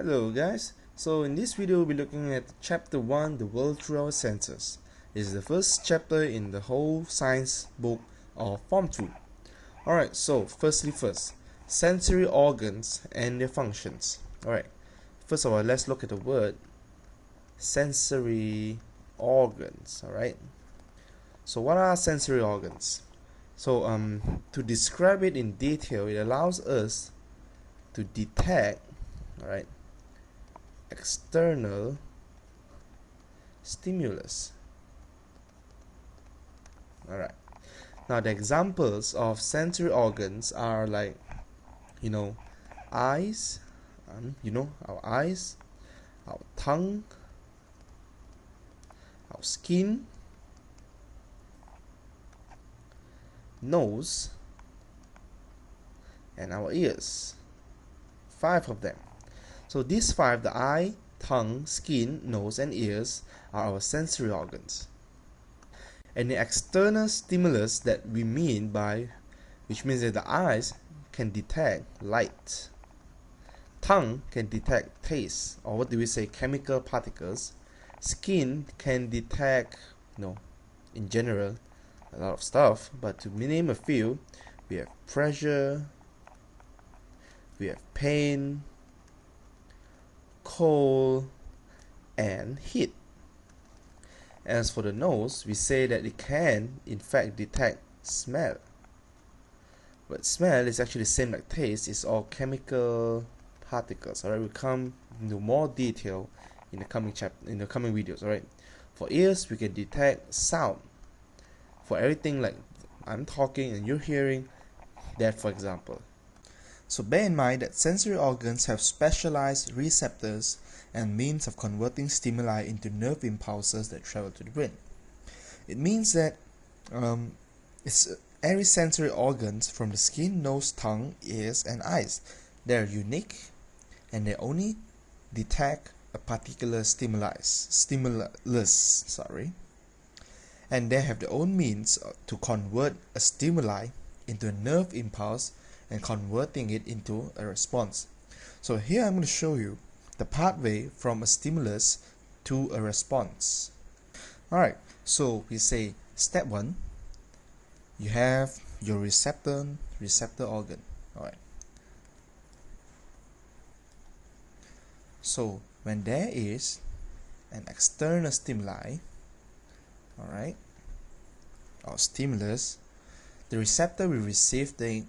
Hello guys, so in this video we'll be looking at chapter 1, the world through our senses. This is the first chapter in the whole science book of Form 2. Alright, so first, sensory organs and their functions. Alright, first of all, let's look at the word sensory organs. Alright, so what are sensory organs? So to describe it in detail, it allows us to detect, alright, external stimulus. Alright, now the examples of sensory organs are like, eyes, our eyes, our tongue, our skin, nose, and our ears. 5 of them. So these 5, the eye, tongue, skin, nose, and ears, are our sensory organs. And the external stimulus that we mean by, which means that the eyes can detect light, tongue can detect taste, or what do we say, chemical particles, skin can detect, in general, a lot of stuff, but to name a few, we have pressure, we have pain, cold, and heat. As for the nose, we say that it can in fact detect smell, but smell is actually the same like taste. It's all chemical particles. Alright, we'll come into more detail in the coming videos. Alright, for ears, we can detect sound. For everything like I'm talking and you're hearing, that for example. So bear in mind that sensory organs have specialized receptors and means of converting stimuli into nerve impulses that travel to the brain. It means that every sensory organs from the skin, nose, tongue, ears, and eyes, they're unique and they only detect a particular stimulus, and they have their own means to convert a stimuli into a nerve impulse and converting it into a response. So here I'm going to show you the pathway from a stimulus to a response. Alright, so we say step 1, you have your receptor organ. Alright, so when there is an external stimuli, alright, or stimulus, the receptor will receive the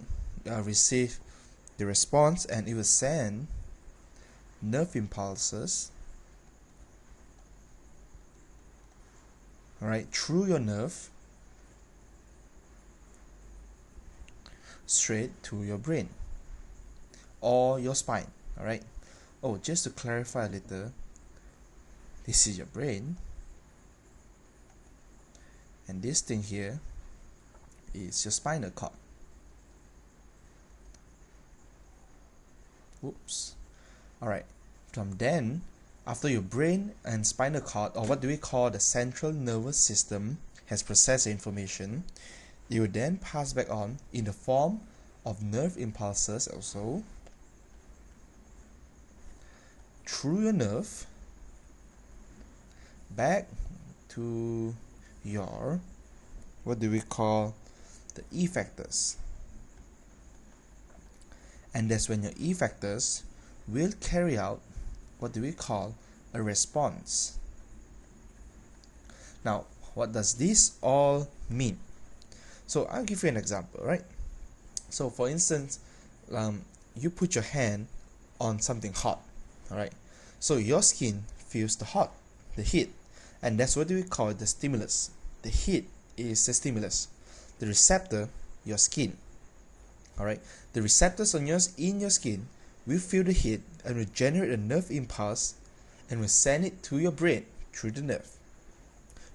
response, and it will send nerve impulses, alright, through your nerve straight to your brain or your spine. Alright, oh, just to clarify a little, this is your brain, and this thing here is your spinal cord. Whoops. Alright, from then, after your brain and spinal cord, or what do we call the central nervous system, has processed the information, it will then pass back on in the form of nerve impulses also through your nerve back to your, what do we call, the effectors. And that's when your effectors will carry out what do we call a response. Now, what does this all mean? So I'll give you an example, right? So for instance, you put your hand on something hot, alright? So your skin feels the heat, and that's what we call the stimulus. The heat is the stimulus. The receptor, your skin. Alright, the receptors in your skin will feel the heat and will generate a nerve impulse and will send it to your brain through the nerve.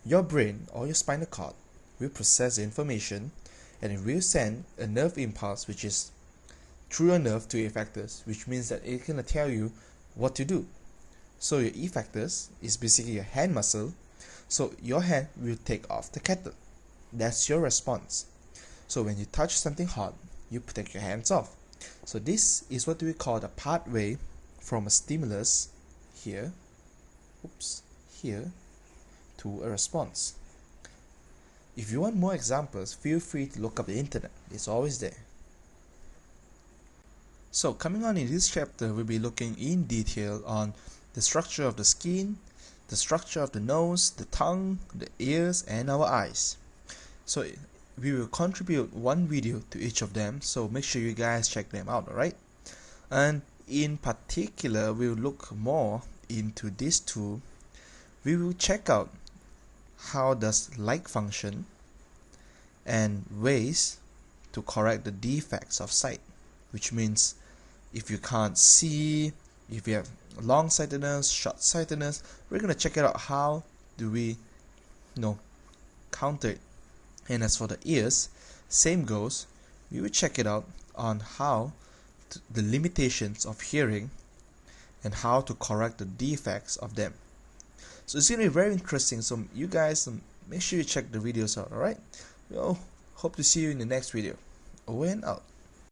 Your brain or your spinal cord will process the information and it will send a nerve impulse, which is through your nerve to your effectors, which means that it's going to tell you what to do. So your effectors is basically your hand muscle, so your hand will take off the kettle. That's your response. So when you touch something hot, you take your hands off. So this is what we call the pathway from a stimulus here, here, to a response. If you want more examples, feel free to look up the internet. It's always there. So coming on in this chapter, we'll be looking in detail on the structure of the skin, the structure of the nose, the tongue, the ears, and our eyes. So we will contribute one video to each of them, so make sure you guys check them out, alright? And in particular, we'll look more into these two. We will check out how does light function and ways to correct the defects of sight, which means if you can't see, if you have long-sightedness, short-sightedness, we're going to check it out how do we counter it. And as for the ears, same goes, we will check it out on how the limitations of hearing and how to correct the defects of them. So it's going to be very interesting, so you guys make sure you check the videos out, alright? Hope to see you in the next video. Over and out.